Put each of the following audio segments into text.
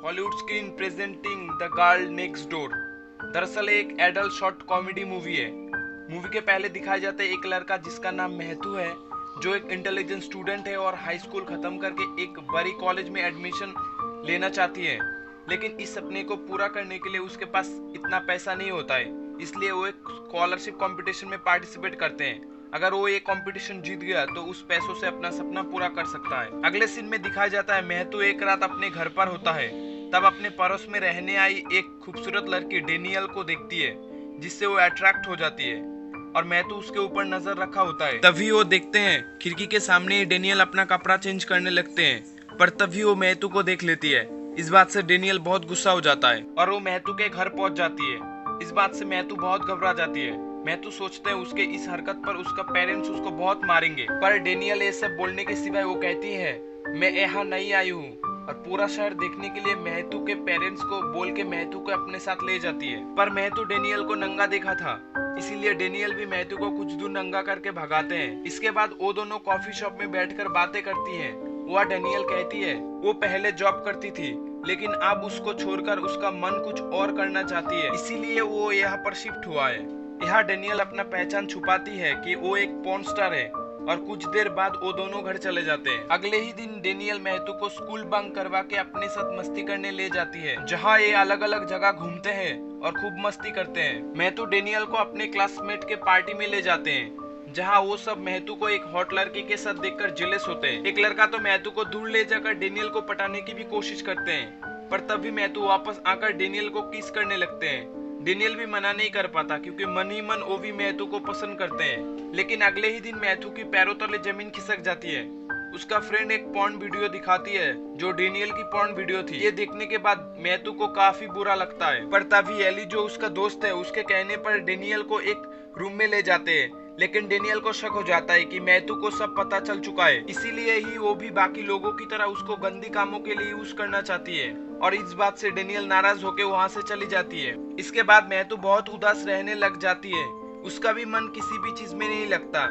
Hollywood screen presenting the girl next door. दरअसल एक adult short comedy movie है। Movie के पहले दिखाया जाता है एक लड़का जिसका नाम महतू है, जो एक इंटेलिजेंट स्टूडेंट है और हाई स्कूल खत्म करके एक बड़ी कॉलेज में एडमिशन लेना चाहती है। लेकिन इस सपने को पूरा करने के लिए उसके पास इतना पैसा नहीं होता है, इसलिए वो एक स्कॉलरशिप कंपटीशन में पार्टिसिपेट करते हैं। अगर वो ये कंपटीशन जीत गया तो उस पैसों से अपना सपना पूरा कर सकता है। अगले सीन में दिखाया जाता है महतू एक रात अपने घर पर होता है, तब अपने पड़ोस में रहने आई एक खूबसूरत लड़की डेनियल को देखती है, जिससे वो अट्रैक्ट हो जाती है और महतू उसके ऊपर नजर रखा होता है। तभी वो देखते हैं खिड़की के सामने डेनियल अपना कपड़ा चेंज करने लगते हैं, पर तभी वो महतू को देख लेती है। इस बात से डेनियल बहुत गुस्सा हो जाता है और वो महतू के घर पहुंच जाती है। इस बात से महतू बहुत घबरा जाती है। महतू सोचते हैं उसके इस हरकत पर उसका पेरेंट्स उसको बहुत मारेंगे, पर डेनियल ये सब बोलने के सिवाय वो कहती है मैं यहाँ नहीं आई हूँ, और पूरा शहर देखने के लिए महतू के पेरेंट्स को बोल के महतू को अपने साथ ले जाती है। पर महतू डेनियल को नंगा देखा था, इसीलिए डेनियल भी महतू को कुछ दूर नंगा करके भगाते हैं। इसके बाद वो दोनों कॉफी शॉप में बैठकर बातें करती हैं। वह डेनियल कहती है वो पहले जॉब करती थी, लेकिन अब उसको छोड़कर उसका मन कुछ और करना चाहती है, इसीलिए वो यहाँ पर शिफ्ट हुआ है। यहाँ डेनियल अपना पहचान छुपाती है कि वो एक पॉर्न स्टार है, और कुछ देर बाद वो दोनों घर चले जाते हैं। अगले ही दिन डेनियल महतू को स्कूल बंक करवा के अपने साथ मस्ती करने ले जाती है, जहाँ ये अलग अलग जगह घूमते हैं और खूब मस्ती करते हैं। महतू डेनियल को अपने क्लासमेट के पार्टी में ले जाते हैं, जहाँ वो सब महतू को एक हॉट लड़की के साथ देखकर जेलस होते हैं। एक लड़का तो महतू को दूर ले जाकर डेनियल को पटाने की भी कोशिश करते हैं, पर तभी महतू वापस आकर डेनियल को किस करने लगते हैं। डेनियल भी मना नहीं कर पाता, क्योंकि मन ही मन वो भी महतू को पसंद करते हैं। लेकिन अगले ही दिन महतू की पैरों तले जमीन खिसक जाती है। उसका फ्रेंड एक पॉर्न वीडियो दिखाती है, जो डेनियल की पॉर्न वीडियो थी। ये देखने के बाद महतू को काफी बुरा लगता है, पर तभी एली जो उसका दोस्त है, उसके कहने पर डेनियल को एक रूम में ले जाते हैं। लेकिन डेनियल को शक हो जाता है कि महतू को सब पता चल चुका है, इसीलिए ही वो भी बाकी लोगों की तरह उसको गंदी कामों के लिए यूज करना चाहती है, और इस बात से डेनियल नाराज होकर वहाँ से चली जाती है। इसके बाद महतू बहुत उदास रहने लग जाती है। उसका भी मन किसी भी चीज में नहीं लगता।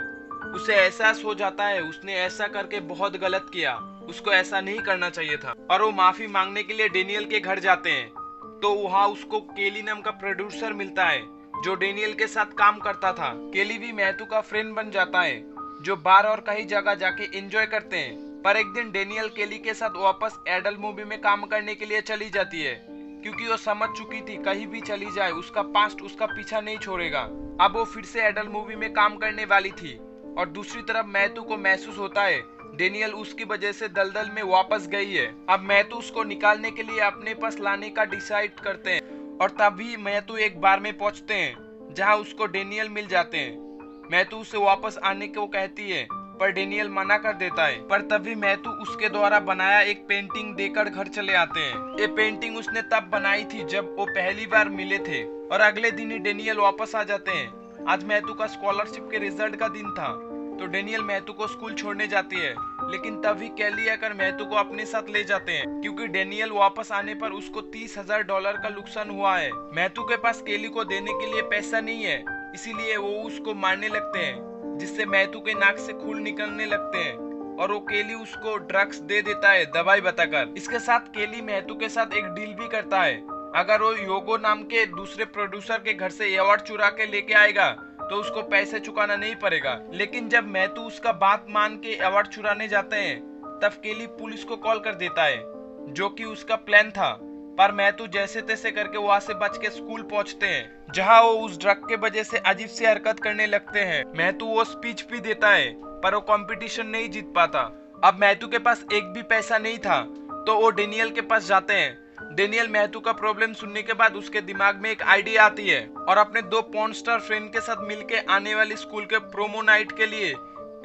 उसे एहसास हो जाता है उसने ऐसा करके बहुत गलत किया, उसको ऐसा नहीं करना चाहिए था, और वो माफी मांगने के लिए डेनियल के घर जाते हैं। तो वहाँ उसको केली नाम का प्रोड्यूसर मिलता है, जो डेनियल के साथ काम करता था। केली भी महतू का फ्रेंड बन जाता है, जो बार और कई जगह जाके एंजॉय करते हैं। पर एक दिन डेनियल केली के साथ वापस एडल्ट मूवी में काम करने के लिए चली जाती है, क्योंकि वो समझ चुकी थी कहीं भी चली जाए उसका पास्ट उसका पीछा नहीं छोड़ेगा। अब वो फिर से एडल्ट मूवी में काम करने वाली थी, और दूसरी तरफ महतू को महसूस होता है डेनियल उसकी वजह से दलदल में वापस गई है। अब महतू उसको निकालने के लिए अपने पास लाने का डिसाइड करते हैं, और तभी महतू एक बार में पहुंचते हैं, जहां उसको डेनियल मिल जाते हैं। महतू उसे वापस आने को कहती है, पर डेनियल मना कर देता है। पर तभी महतू उसके द्वारा बनाया एक पेंटिंग देकर घर चले आते हैं। ये पेंटिंग उसने तब बनाई थी जब वो पहली बार मिले थे, और अगले दिन ही डेनियल वापस आ जाते हैं। आज महतू का स्कॉलरशिप के रिजल्ट का दिन था, तो डेनियल महतू को स्कूल छोड़ने जाती है। लेकिन तभी केली आकर महतू को अपने साथ ले जाते हैं, क्योंकि डेनियल वापस आने पर उसको $30,000 का नुकसान हुआ है। महतू के पास केली को देने के लिए पैसा नहीं है, इसीलिए वो उसको मारने लगते हैं, जिससे महतू के नाक से खून निकलने लगते हैं, और वो केली उसको ड्रग्स दे देता है दवाई बताकर। इसके साथ केली महतू के साथ एक डील भी करता है, अगर वो योगो नाम के दूसरे प्रोड्यूसर के घर से अवार्ड चुरा के लेके आएगा तो उसको पैसे चुकाना नहीं पड़ेगा। लेकिन जब महतू उसका बात मान के अवार्ड चुराने जाते हैं, तब केली पुलिस को कॉल कर देता है, जो कि उसका प्लान था। पर महतू जैसे तैसे करके वहाँ से बच के स्कूल पहुँचते हैं, जहाँ वो उस ड्रग के वजह से अजीब सी हरकत करने लगते हैं। महतू वो स्पीच भी देता है, पर वो कंपटीशन नहीं जीत पाता। अब महतू के पास एक भी पैसा नहीं था, तो वो डेनियल के पास जाते हैं। डेनियल महतू का प्रॉब्लम सुनने के बाद उसके दिमाग में एक आइडिया आती है, और अपने 2 पॉर्न स्टार फ्रेंड के साथ मिलके आने वाली स्कूल के प्रोमो नाइट के लिए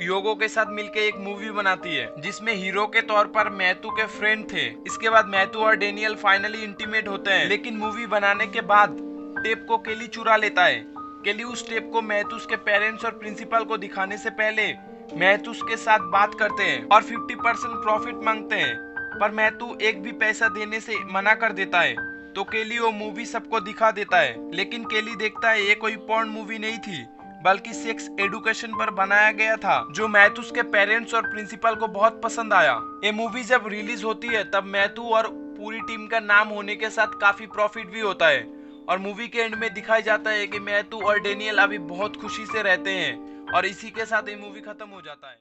योगो के साथ मिलके एक मूवी बनाती है, जिसमें हीरो के तौर पर महतू के फ्रेंड थे। इसके बाद महतू और डेनियल फाइनली इंटीमेट होते हैं। लेकिन मूवी बनाने के बाद टेप को केली चुरा लेता है। केली उस टेप को महतू के पेरेंट्स और प्रिंसिपल को दिखाने से पहले महतू के साथ बात करते हैं और 50% प्रॉफिट मांगते हैं, पर महतू एक भी पैसा देने से मना कर देता है। तो केली वो मूवी सबको दिखा देता है, लेकिन केली देखता है ये कोई पॉर्न मूवी नहीं थी, बल्कि सेक्स एडुकेशन पर बनाया गया था, जो मैथ्यूस के पेरेंट्स और प्रिंसिपल को बहुत पसंद आया। ये मूवी जब रिलीज होती है तब मैथ्यू और पूरी टीम का नाम होने के साथ काफी प्रॉफिट भी होता है। और मूवी के एंड में दिखाया जाता है कि मैथ्यू और डेनियल अभी बहुत खुशी से रहते हैं और इसी के साथ ये मूवी खत्म हो जाता है।